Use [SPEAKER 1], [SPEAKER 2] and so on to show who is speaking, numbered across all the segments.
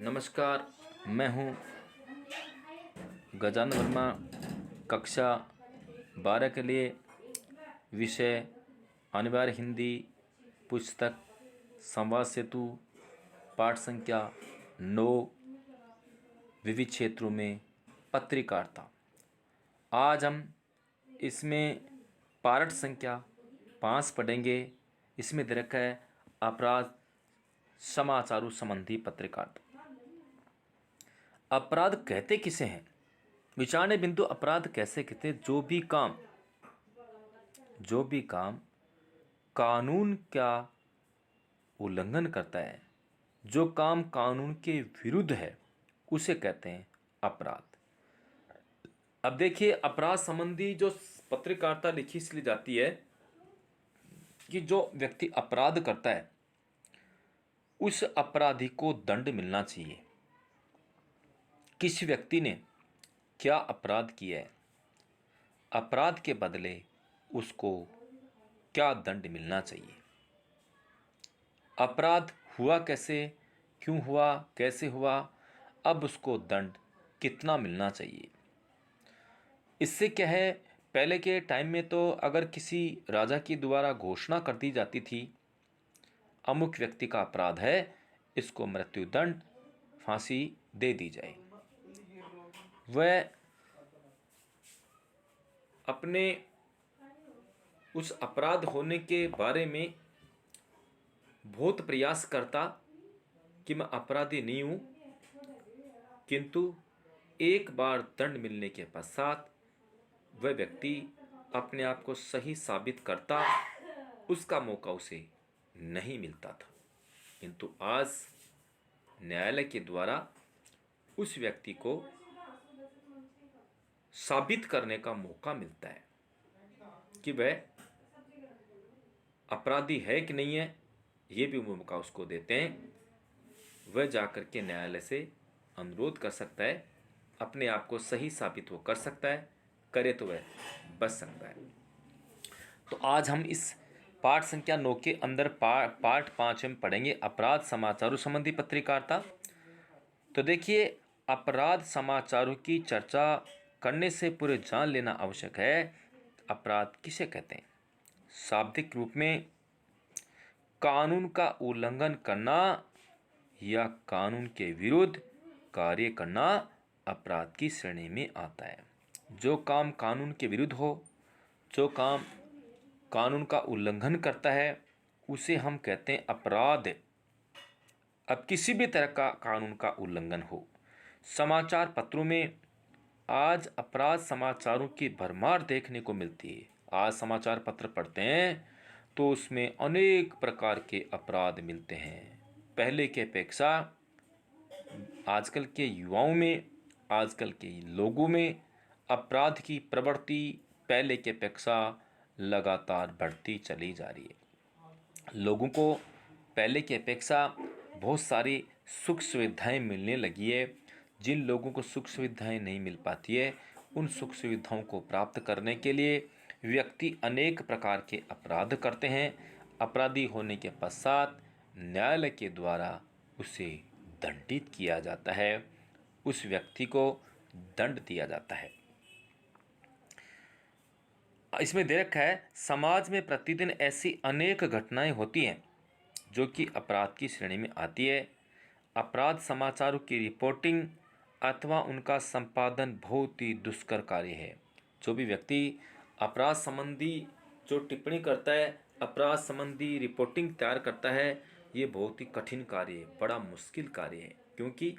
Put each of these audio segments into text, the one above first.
[SPEAKER 1] नमस्कार। मैं हूं गजानन वर्मा। कक्षा 12 के लिए विषय अनिवार्य हिंदी पुस्तक संवाद सेतु पाठ संख्या 9 विविध क्षेत्रों में पत्रकारिता। आज हम इसमें पाठ संख्या 5 पढ़ेंगे। इसमें दे रखा है अपराध समाचारों संबंधी पत्रकारिता। अपराध कहते किसे हैं? विचारने बिंदु अपराध कैसे कहते हैं? जो भी काम कानून का उल्लंघन करता है, जो काम कानून के विरुद्ध है, उसे कहते हैं अपराध। अब देखिए, अपराध संबंधी जो पत्रकारिता लिखी इसलिए जाती है कि जो व्यक्ति अपराध करता है उस अपराधी को दंड मिलना चाहिए। किस व्यक्ति ने क्या अपराध किया है, अपराध के बदले उसको क्या दंड मिलना चाहिए। अपराध हुआ कैसे, क्यों हुआ, कैसे हुआ, अब उसको दंड कितना मिलना चाहिए। इससे क्या है, पहले के टाइम में तो अगर किसी राजा के द्वारा घोषणा कर दी जाती थी अमुक व्यक्ति का अपराध है, इसको मृत्युदंड फांसी दे दी जाए, वह अपने उस अपराध होने के बारे में बहुत प्रयास करता कि मैं अपराधी नहीं हूं, किंतु एक बार दंड मिलने के पश्चात वह व्यक्ति अपने आप को सही साबित करता, उसका मौका उसे नहीं मिलता था। किंतु आज न्यायालय के द्वारा उस व्यक्ति को साबित करने का मौका मिलता है कि वह अपराधी है कि नहीं है। ये भी मौका उसको देते हैं। वह जाकर के न्यायालय से अनुरोध कर सकता है, अपने आप को सही साबित वो कर सकता है, करे तो वह बच सकता है। तो आज हम इस पाठ संख्या 9 के अंदर पाठ 5 में पढ़ेंगे अपराध समाचारों संबंधी पत्रकारिता। तो देखिए, अपराध समाचारों की चर्चा करने से पूरे जान लेना आवश्यक है अपराध किसे कहते हैं। शाब्दिक रूप में कानून का उल्लंघन करना या कानून के विरुद्ध कार्य करना अपराध की श्रेणी में आता है। जो काम कानून के विरुद्ध हो, जो काम कानून का उल्लंघन करता है, उसे हम कहते हैं अपराध। अब किसी भी तरह का कानून का उल्लंघन हो, समाचार पत्रों में आज अपराध समाचारों की भरमार देखने को मिलती है। आज समाचार पत्र पढ़ते हैं तो उसमें अनेक प्रकार के अपराध मिलते हैं। पहले की अपेक्षा आजकल के युवाओं में, आजकल के लोगों में अपराध की प्रवृत्ति पहले की अपेक्षा लगातार बढ़ती चली जा रही है। लोगों को पहले की अपेक्षा बहुत सारी सुख सुविधाएं मिलने लगी है। जिन लोगों को सुख सुविधाएं नहीं मिल पाती है, उन सुख सुविधाओं को प्राप्त करने के लिए व्यक्ति अनेक प्रकार के अपराध करते हैं। अपराधी होने के पश्चात न्यायालय के द्वारा उसे दंडित किया जाता है, उस व्यक्ति को दंड दिया जाता है। इसमें दे रखा है समाज में प्रतिदिन ऐसी अनेक घटनाएं होती हैं जो कि अपराध की श्रेणी में आती है। अपराध समाचारों की रिपोर्टिंग अथवा उनका संपादन बहुत ही दुष्कर कार्य है। जो भी व्यक्ति अपराध संबंधी जो टिप्पणी करता है, अपराध संबंधी रिपोर्टिंग तैयार करता है, ये बहुत ही कठिन कार्य है, बड़ा मुश्किल कार्य है। क्योंकि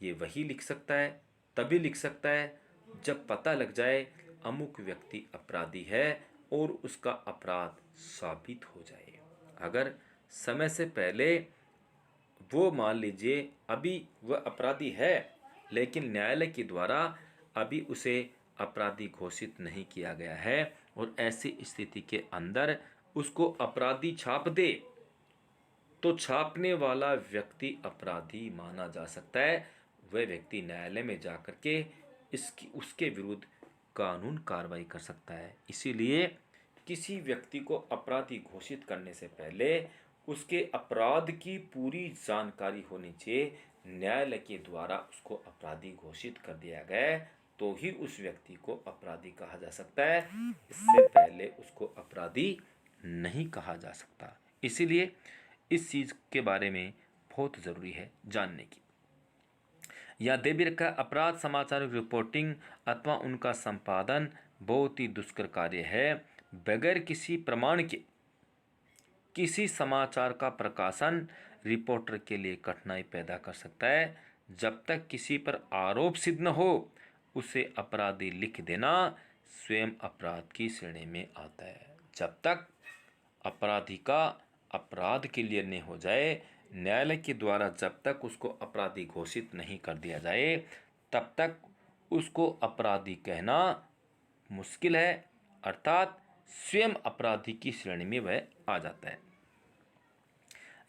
[SPEAKER 1] ये वही लिख सकता है, तभी लिख सकता है जब पता लग जाए अमुक व्यक्ति अपराधी है और उसका अपराध साबित हो जाए। अगर समय से पहले वो मान लीजिए अभी वह अपराधी है, लेकिन न्यायालय के द्वारा अभी उसे अपराधी घोषित नहीं किया गया है और ऐसी स्थिति के अंदर उसको अपराधी छाप दे, तो छापने वाला व्यक्ति अपराधी माना जा सकता है। वह व्यक्ति न्यायालय में जाकर के उसके विरुद्ध कानून कार्रवाई कर सकता है। इसीलिए किसी व्यक्ति को अपराधी घोषित करने से पहले उसके अपराध की पूरी जानकारी होनी चाहिए। न्यायालय के द्वारा उसको अपराधी घोषित कर दिया गया तो ही उस व्यक्ति को अपराधी कहा जा सकता है, इससे पहले उसको अपराधी नहीं कहा जा सकता। इसीलिए इस चीज़ के बारे में बहुत ज़रूरी है जानने की। या दे भी रखा है, अपराध समाचार की रिपोर्टिंग अथवा उनका संपादन बहुत ही दुष्कर कार्य है। बगैर किसी प्रमाण के किसी समाचार का प्रकाशन रिपोर्टर के लिए कठिनाई पैदा कर सकता है। जब तक किसी पर आरोप सिद्ध न हो उसे अपराधी लिख देना स्वयं अपराध की श्रेणी में आता है। जब तक अपराधी का अपराध क्लियर नहीं हो जाए, न्यायालय के द्वारा जब तक उसको अपराधी घोषित नहीं कर दिया जाए, तब तक उसको अपराधी कहना मुश्किल है, अर्थात स्वयं अपराधी की श्रेणी में वह आ जाता है।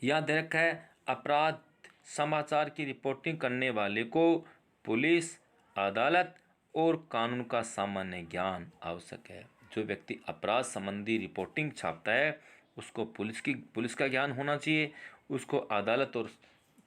[SPEAKER 1] याद रखा है, अपराध समाचार की रिपोर्टिंग करने वाले को पुलिस, अदालत और कानून का सामान्य ज्ञान आवश्यक है। जो व्यक्ति अपराध संबंधी रिपोर्टिंग छापता है उसको पुलिस का ज्ञान होना चाहिए, उसको अदालत और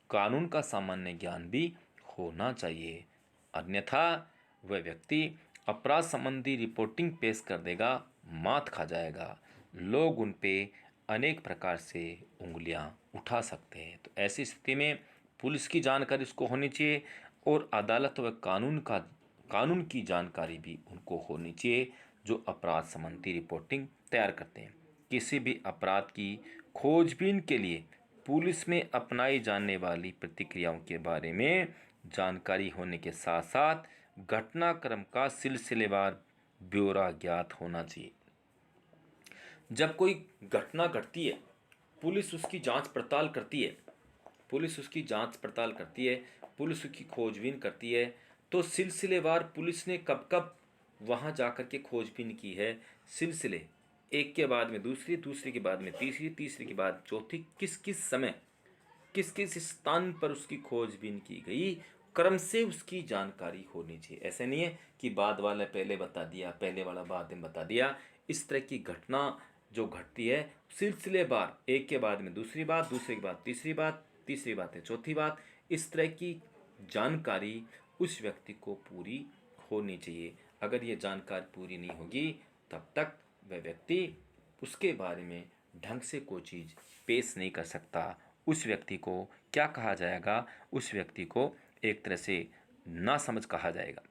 [SPEAKER 1] कानून का सामान्य ज्ञान भी होना चाहिए। अन्यथा वह व्यक्ति अपराध संबंधी रिपोर्टिंग पेश कर देगा, मात खा जाएगा। लोग उन पे अनेक प्रकार से उंगलियां उठा सकते हैं। तो ऐसी स्थिति में पुलिस की जानकारी उसको होनी चाहिए और अदालत व कानून की जानकारी भी उनको होनी चाहिए जो अपराध संबंधी रिपोर्टिंग तैयार करते हैं। किसी भी अपराध की खोजबीन के लिए पुलिस में अपनाई जाने वाली प्रतिक्रियाओं के बारे में जानकारी होने के साथ साथ घटनाक्रम का सिलसिलेवार ब्यौरा ज्ञात होना चाहिए। जब कोई घटना घटती है, पुलिस उसकी जांच पड़ताल करती है, पुलिस उसकी खोजबीन करती है, तो सिलसिलेवार पुलिस ने कब कब वहाँ जाकर के खोजबीन की है, सिलसिले एक के बाद में दूसरी, दूसरी के बाद में तीसरी, तीसरी के बाद चौथी, किस किस समय किस किस स्थान पर उसकी खोजबीन की गई, क्रम से उसकी जानकारी होनी चाहिए। ऐसे नहीं है कि बाद वाला पहले बता दिया, पहले वाला बाद में बता दिया। इस तरह की घटना जो घटती है सिलसिलेवार, एक के बाद में दूसरी बात, दूसरे के बाद तीसरी बात, तीसरी बात है चौथी बात, इस तरह की जानकारी उस व्यक्ति को पूरी होनी चाहिए। अगर ये जानकारी पूरी नहीं होगी तब तक वह व्यक्ति उसके बारे में ढंग से कोई चीज़ पेश नहीं कर सकता। उस व्यक्ति को क्या कहा जाएगा, उस व्यक्ति को एक तरह से नासमझ कहा जाएगा।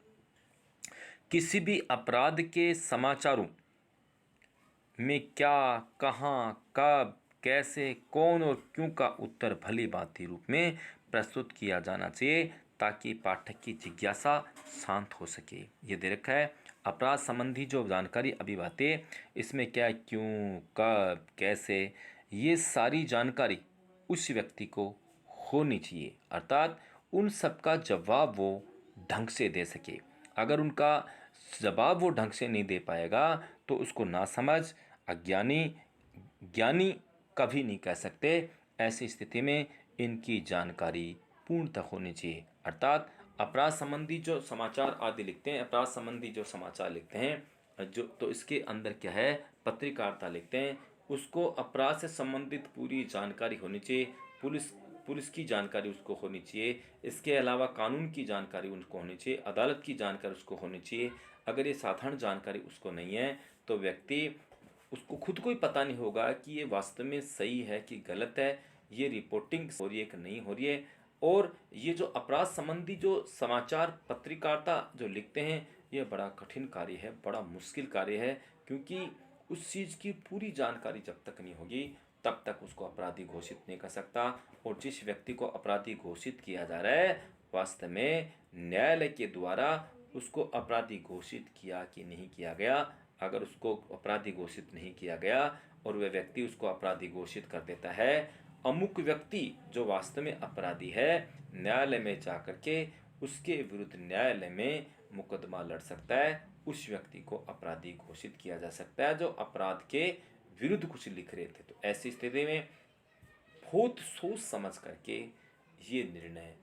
[SPEAKER 1] किसी भी अपराध के समाचारों में क्या, कहाँ, कब, कैसे, कौन और क्यों का उत्तर भली भांति रूप में प्रस्तुत किया जाना चाहिए ताकि पाठक की जिज्ञासा शांत हो सके। ये दे रखा है, अपराध संबंधी जो जानकारी अभी बातें, इसमें क्या, क्यों, कब, कैसे, ये सारी जानकारी उस व्यक्ति को होनी चाहिए, अर्थात उन सब का जवाब वो ढंग से दे सके। अगर उनका जवाब वो ढंग से नहीं दे पाएगा तो उसको नासमझ, अज्ञानी, ज्ञानी कभी नहीं कह सकते। ऐसी स्थिति में इनकी जानकारी पूर्णतः होनी चाहिए। अर्थात अपराध संबंधी जो समाचार आदि लिखते हैं, अपराध संबंधी जो समाचार लिखते हैं जो, तो इसके अंदर क्या है, पत्रकारिता लिखते हैं, उसको अपराध से संबंधित पूरी जानकारी होनी चाहिए। पुलिस की जानकारी उसको होनी चाहिए। इसके अलावा कानून की जानकारी उनको होनी चाहिए, अदालत की जानकारी उसको होनी चाहिए। अगर ये साधारण जानकारी उसको नहीं है तो व्यक्ति, उसको खुद को ही पता नहीं होगा कि ये वास्तव में सही है कि गलत है, ये रिपोर्टिंग हो रही है कि नहीं हो रही है। और ये जो अपराध संबंधी जो समाचार पत्रकारिता जो लिखते हैं, ये बड़ा कठिन कार्य है, बड़ा मुश्किल कार्य है, क्योंकि उस चीज़ की पूरी जानकारी जब तक नहीं होगी तब तक उसको अपराधी घोषित नहीं कर सकता। और जिस व्यक्ति को अपराधी घोषित किया जा रहा है, वास्तव में न्यायालय के द्वारा उसको अपराधी घोषित किया कि नहीं किया गया। अगर उसको अपराधी घोषित नहीं किया गया और वह व्यक्ति उसको अपराधी घोषित कर देता है, अमुक व्यक्ति जो वास्तव में अपराधी है न्यायालय में जाकर के उसके विरुद्ध न्यायालय में मुकदमा लड़ सकता है। उस व्यक्ति को अपराधी घोषित किया जा सकता है जो अपराध के विरुद्ध कुछ लिख रहे थे। तो ऐसी स्थिति में बहुत सोच समझ करके ये निर्णय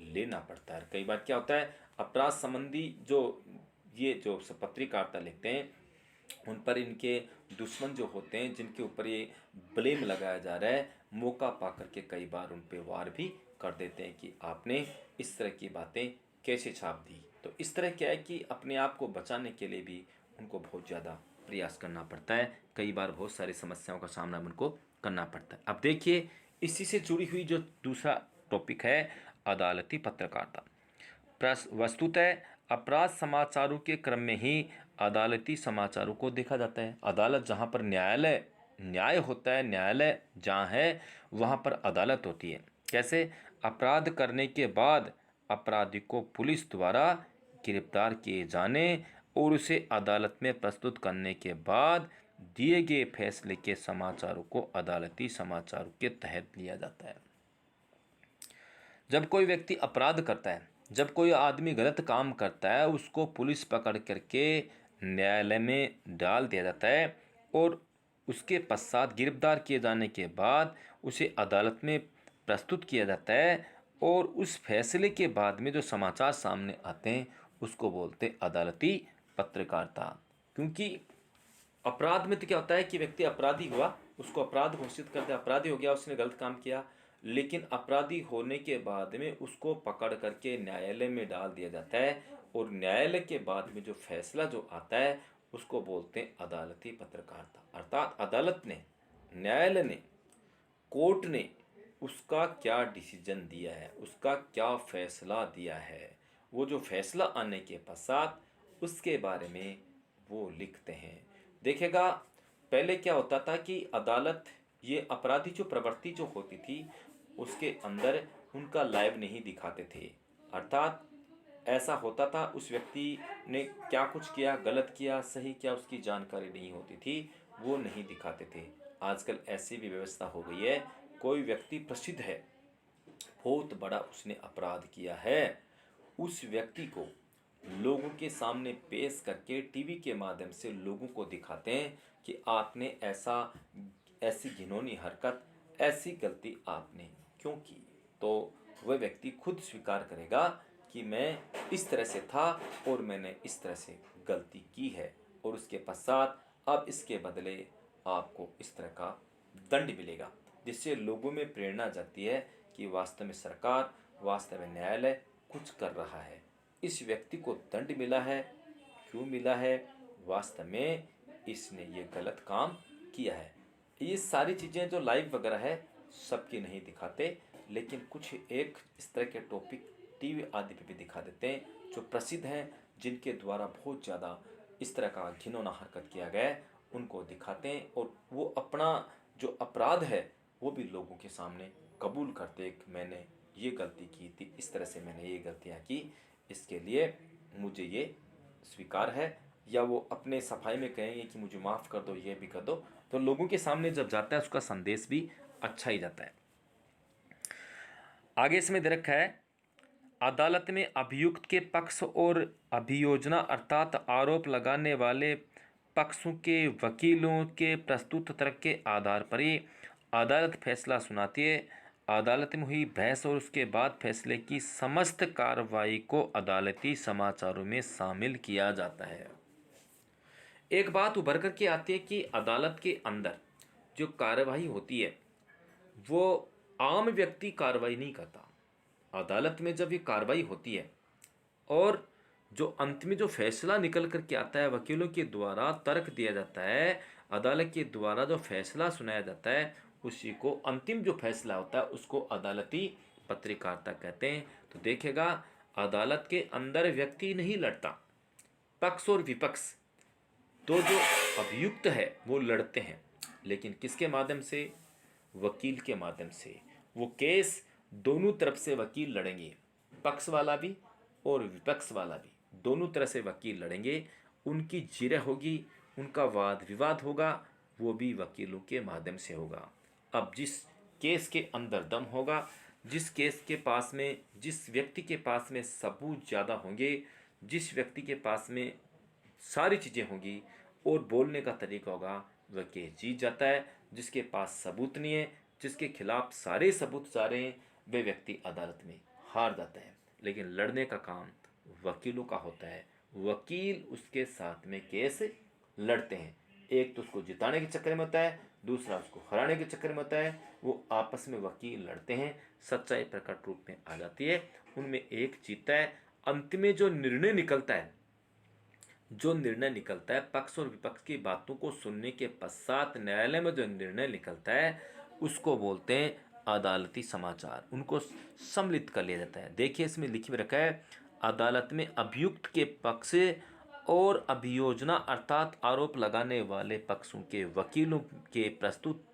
[SPEAKER 1] लेना पड़ता है। कई बार क्या होता है, अपराध संबंधी जो पत्रकारिता लिखते हैं उन पर इनके दुश्मन जो होते हैं, जिनके ऊपर ये ब्लेम लगाया जा रहा है, मौका पा करके कई बार उन पे वार भी कर देते हैं कि आपने इस तरह की बातें कैसे छाप दी। तो इस तरह क्या है कि अपने आप को बचाने के लिए भी उनको बहुत ज़्यादा प्रयास करना पड़ता है, कई बार बहुत सारी समस्याओं का सामना उनको करना पड़ता है। अब देखिए, इसी से जुड़ी हुई जो दूसरा टॉपिक है, अदालती पत्रकारिता। वस्तुतः अपराध समाचारों के क्रम में ही अदालती समाचारों को देखा जाता है। अदालत जहाँ पर न्याय होता है, न्यायालय जहाँ है वहाँ पर अदालत होती है। कैसे? अपराध करने के बाद अपराधी को पुलिस द्वारा गिरफ्तार किए जाने और उसे अदालत में प्रस्तुत करने के बाद दिए गए फैसले के समाचारों को अदालती समाचारों के तहत लिया जाता है। जब कोई व्यक्ति अपराध करता है, जब कोई आदमी गलत काम करता है, उसको पुलिस पकड़ करके न्यायालय में डाल दिया जाता है और उसके पश्चात गिरफ्तार किए जाने के बाद उसे अदालत में प्रस्तुत किया जाता है और उस फैसले के बाद में जो समाचार सामने आते हैं उसको बोलते हैं अदालती पत्रकारिता। क्योंकि अपराध में तो क्या होता है कि व्यक्ति अपराधी हुआ, उसको अपराध घोषित कर दिया, अपराधी हो गया, उसने गलत काम किया, लेकिन अपराधी होने के बाद में उसको पकड़ करके न्यायालय में डाल दिया जाता है और न्यायालय के बाद में जो फैसला जो आता है उसको बोलते हैं अदालती पत्रकारिता। अर्थात अदालत ने, न्यायालय ने, कोर्ट ने उसका क्या डिसीजन दिया है, उसका क्या फैसला दिया है, वो जो फैसला आने के पश्चात उसके बारे में वो लिखते हैं। देखेगा, पहले क्या होता था कि अदालत ये अपराधी जो प्रवृत्ति जो होती थी उसके अंदर उनका लाइव नहीं दिखाते थे। अर्थात ऐसा होता था उस व्यक्ति ने क्या कुछ किया, गलत किया, सही किया, उसकी जानकारी नहीं होती थी, वो नहीं दिखाते थे। आजकल ऐसी भी व्यवस्था हो गई है, कोई व्यक्ति प्रसिद्ध है, बहुत बड़ा उसने अपराध किया है, उस व्यक्ति को लोगों के सामने पेश करके टीवी के माध्यम से लोगों को दिखाते हैं कि आपने ऐसी घिनौनी हरकत, ऐसी गलती आपने क्यों की। तो वह व्यक्ति खुद स्वीकार करेगा कि मैं इस तरह से था और मैंने इस तरह से गलती की है और उसके पश्चात अब इसके बदले आपको इस तरह का दंड मिलेगा, जिससे लोगों में प्रेरणा जाती है कि वास्तव में सरकार, वास्तव में न्यायालय कुछ कर रहा है। इस व्यक्ति को दंड मिला है, क्यों मिला है? वास्तव में इसने ये गलत काम किया है। ये सारी चीज़ें जो लाइव वगैरह है सबकी नहीं दिखाते, लेकिन कुछ एक इस तरह के टॉपिक टीवी आदि पे भी दिखा देते हैं जो प्रसिद्ध हैं, जिनके द्वारा बहुत ज़्यादा इस तरह का घिनौना हरकत किया गया है, उनको दिखाते हैं और वो अपना जो अपराध है वो भी लोगों के सामने कबूल करते हैं कि मैंने ये गलती की थी, इस तरह से मैंने ये गलतियाँ की, इसके लिए मुझे ये स्वीकार है, या वो अपने सफाई में कहेंगे कि मुझे माफ़ कर दो, ये भी कर दो। तो लोगों के सामने जब जाता है उसका संदेश भी अच्छा ही जाता है। आगे इसमें दे रखा है, अदालत में अभियुक्त के पक्ष और अभियोजना अर्थात आरोप लगाने वाले पक्षों के वकीलों के प्रस्तुत तर्क के आधार पर ही अदालत फैसला सुनाती है। अदालत में हुई बहस और उसके बाद फैसले की समस्त कार्रवाई को अदालती समाचारों में शामिल किया जाता है। एक बात उभर कर के आती है कि अदालत के अंदर जो कार्रवाई होती है वो आम व्यक्ति कार्रवाई नहीं करता। अदालत में जब ये कार्रवाई होती है और जो अंत में जो फैसला निकल कर के आता है, वकीलों के द्वारा तर्क दिया जाता है, अदालत के द्वारा जो फैसला सुनाया जाता है, उसी को अंतिम जो फैसला होता है उसको अदालती पत्रकारिता कहते हैं। तो देखेगा, अदालत के अंदर व्यक्ति नहीं लड़ता, पक्ष और विपक्ष तो जो अभियुक्त है वो लड़ते हैं, लेकिन किसके माध्यम से? वकील के माध्यम से। वो केस दोनों तरफ से वकील लड़ेंगे, पक्ष वाला भी और विपक्ष वाला भी, दोनों तरह से वकील लड़ेंगे। उनकी जिरह होगी, उनका वाद विवाद होगा, वो भी वकीलों के माध्यम से होगा। अब जिस केस के अंदर दम होगा, जिस केस के पास में, जिस व्यक्ति के पास में सबूत ज़्यादा होंगे, जिस व्यक्ति के पास में सारी चीज़ें होंगी और बोलने का तरीका होगा, वह केस जीत जाता है। जिसके पास सबूत नहीं है, जिसके खिलाफ सारे सबूत जा रहे हैं, वे व्यक्ति अदालत में हार जाता है। लेकिन लड़ने का काम वकीलों का होता है, वकील उसके साथ में केस लड़ते हैं। एक तो उसको जिताने के चक्कर में होता है, दूसरा उसको हराने के चक्कर में होता है। वो आपस में वकील लड़ते हैं, सच्चाई प्रकट रूप में आ जाती है, उनमें एक जीतता है। अंत में जो निर्णय निकलता है पक्ष और विपक्ष की बातों को सुनने के पश्चात न्यायालय में जो निर्णय निकलता है उसको बोलते हैं अदालती समाचार। उनको सम्मिलित कर लिया जाता है। देखिए इसमें लिखी रखा है, अदालत में अभियुक्त के पक्ष और अभियोजना अर्थात आरोप लगाने वाले पक्षों के वकीलों के प्रस्तुत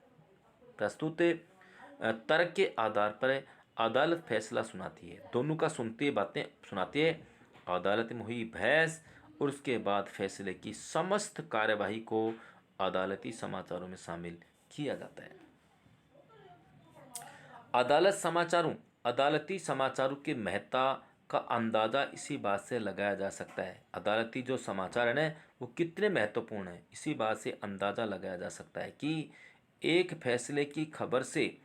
[SPEAKER 1] तर्क के आधार पर अदालत फैसला सुनाती है। दोनों का सुनती बातें सुनाती है। अदालत में हुई बहस और उसके बाद फैसले की समस्त कार्यवाही को अदालती समाचारों में शामिल किया जाता है। अदालती समाचारों की महत्ता का अंदाज़ा इसी बात से लगाया जा सकता है। अदालती जो समाचार है ना वो कितने महत्वपूर्ण है, इसी बात से अंदाज़ा लगाया जा सकता है कि एक फैसले की खबर से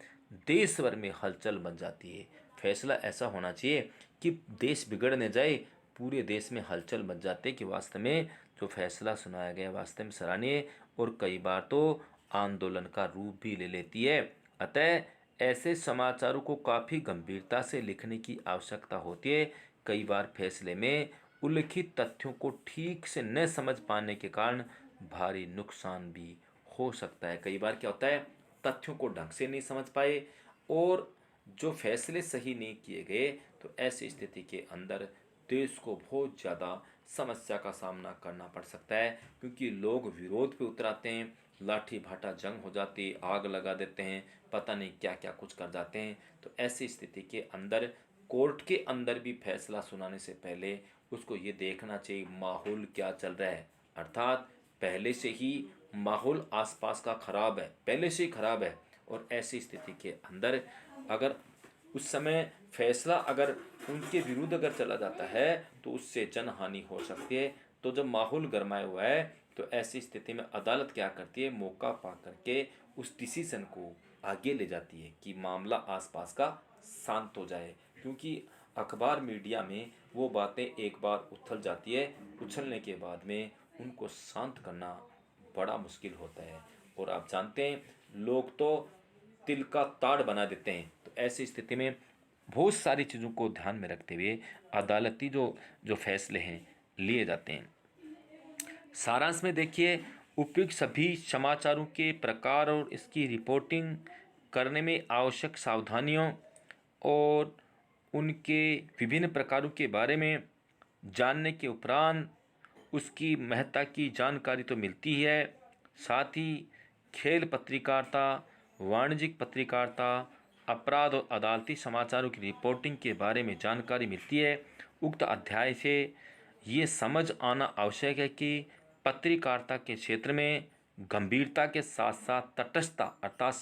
[SPEAKER 1] देश भर में हलचल बन जाती है। फैसला ऐसा होना चाहिए कि देश बिगड़ न जाए, पूरे देश में हलचल बन जाती है कि वास्तव में जो फैसला सुनाया गया वास्तव में सराहनीय और कई बार तो आंदोलन का रूप भी ले लेती है। अतः ऐसे समाचारों को काफ़ी गंभीरता से लिखने की आवश्यकता होती है। कई बार फैसले में उल्लिखित तथ्यों को ठीक से न समझ पाने के कारण भारी नुकसान भी हो सकता है। कई बार क्या होता है, तथ्यों को ढंग से नहीं समझ पाए और जो फैसले सही नहीं किए गए, तो ऐसी स्थिति के अंदर देश को बहुत ज़्यादा समस्या का सामना करना पड़ सकता है, क्योंकि लोग विरोध पे उतर आते हैं, लाठी भाटा जंग हो जाती, आग लगा देते हैं, पता नहीं क्या क्या कुछ कर जाते हैं। तो ऐसी स्थिति के अंदर कोर्ट के अंदर भी फैसला सुनाने से पहले उसको ये देखना चाहिए माहौल क्या चल रहा है, अर्थात पहले से ही माहौल आसपास का खराब है, पहले से ही खराब है। और ऐसी स्थिति के अंदर अगर उस समय फैसला अगर उनके विरुद्ध अगर चला जाता है तो उससे जनहानि हो सकती है। तो जब माहौल गरमाया हुआ है तो ऐसी स्थिति में अदालत क्या करती है, मौका पा करके उस डिसीजन को आगे ले जाती है कि मामला आसपास का शांत हो जाए। क्योंकि अखबार मीडिया में वो बातें एक बार उछल जाती है, उछलने के बाद में उनको शांत करना बड़ा मुश्किल होता है। और आप जानते हैं लोग तो तिल का ताड़ बना देते हैं। तो ऐसी स्थिति में बहुत सारी चीज़ों को ध्यान में रखते हुए अदालती जो जो फैसले हैं लिए जाते हैं। सारांश में देखिए, उपयुक्त सभी समाचारों के प्रकार और इसकी रिपोर्टिंग करने में आवश्यक सावधानियों और उनके विभिन्न प्रकारों के बारे में जानने के उपरांत उसकी महत्ता की जानकारी तो मिलती है, साथ ही खेल पत्रकारिता, वाणिज्यिक पत्रकारिता, अपराध और अदालती समाचारों की रिपोर्टिंग के बारे में जानकारी मिलती है। उक्त अध्याय से ये समझ आना आवश्यक है कि पत्रकारिता के क्षेत्र में गंभीरता के साथ साथ तटस्थता अर्थात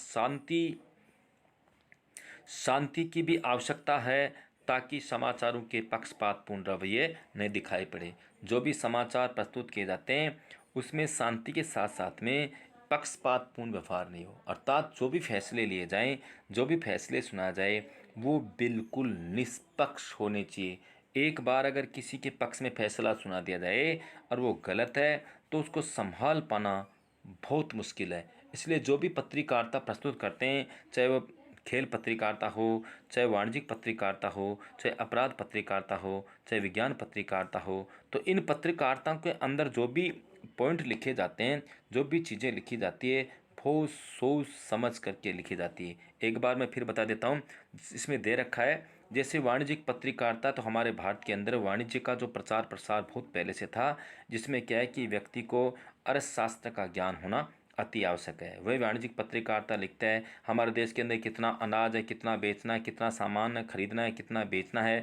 [SPEAKER 1] शांति की भी आवश्यकता है, ताकि समाचारों के पक्षपातपूर्ण रवैये न दिखाई पड़े। जो भी समाचार प्रस्तुत किए जाते हैं उसमें शांति के साथ साथ में पक्षपातपूर्ण व्यवहार नहीं हो, अर्थात जो भी फैसले लिए जाएं, जो भी फैसले सुना जाए वो बिल्कुल निष्पक्ष होने चाहिए। एक बार अगर किसी के पक्ष में फैसला सुना दिया जाए और वो गलत है तो उसको संभाल पाना बहुत मुश्किल है। इसलिए जो भी पत्रकारिता प्रस्तुत करते हैं, चाहे वो खेल पत्रकारिता हो, चाहे वाणिज्यिक पत्रकारिता हो, चाहे अपराध पत्रकारिता हो, चाहे विज्ञान पत्रकारिता हो, तो इन पत्रकारिताओं के अंदर जो भी पॉइंट लिखे जाते हैं, जो भी चीज़ें लिखी जाती है, बहुत सोच समझ करके लिखी जाती है। एक बार मैं फिर बता देता हूँ, इसमें दे रखा है जैसे वाणिज्यिक पत्रकारिता। तो हमारे भारत के अंदर वाणिज्य का जो प्रचार प्रसार बहुत पहले से था, जिसमें क्या है कि व्यक्ति को अर्थशास्त्र का ज्ञान होना अति आवश्यक है। वही वाणिज्यिक पत्रकारिता लिखता है हमारे देश के अंदर कितना अनाज है, कितना बेचना है, कितना सामान खरीदना है, कितना बेचना है,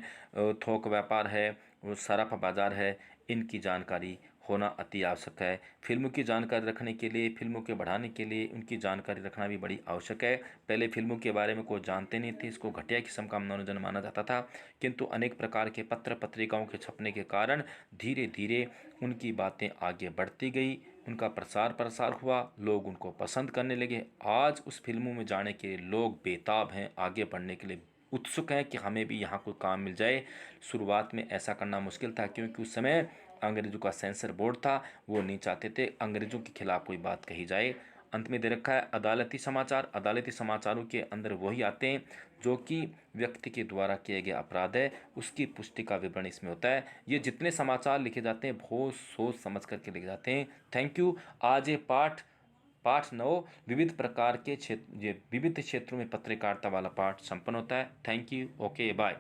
[SPEAKER 1] थोक व्यापार है, वो सराफा बाजार है, इनकी जानकारी होना अति आवश्यक है। फिल्मों की जानकारी रखने के लिए, फिल्मों के बढ़ाने के लिए उनकी जानकारी रखना भी बड़ी आवश्यक है। पहले फिल्मों के बारे में कोई जानते नहीं थे, इसको घटिया किस्म का मनोरंजन माना जाता था, किंतु अनेक प्रकार के पत्र पत्रिकाओं के छपने के कारण धीरे धीरे उनकी बातें आगे बढ़ती गई, उनका प्रसार प्रसार हुआ, लोग उनको पसंद करने लगे। आज उस फिल्मों में जाने के लिए लोग बेताब हैं, आगे बढ़ने के लिए उत्सुक हैं कि हमें भी यहाँ कोई काम मिल जाए। शुरुआत में ऐसा करना मुश्किल था, क्योंकि उस समय अंग्रेज़ों का सेंसर बोर्ड था, वो नहीं चाहते थे अंग्रेज़ों के खिलाफ़ कोई बात कही जाए। अंत में दे रखा है अदालती समाचार। अदालती समाचारों के अंदर वही आते हैं जो कि व्यक्ति के द्वारा किए गए अपराध है, उसकी पुष्टि का विवरण इसमें होता है। ये जितने समाचार लिखे जाते हैं बहुत सोच समझ करके लिखे जाते हैं। Thank you. आज ये पाठ 9 विविध प्रकार के क्षेत्र, ये विविध क्षेत्रों में पत्रकारिता वाला पाठ संपन्न होता है। Thank you. Okay bye.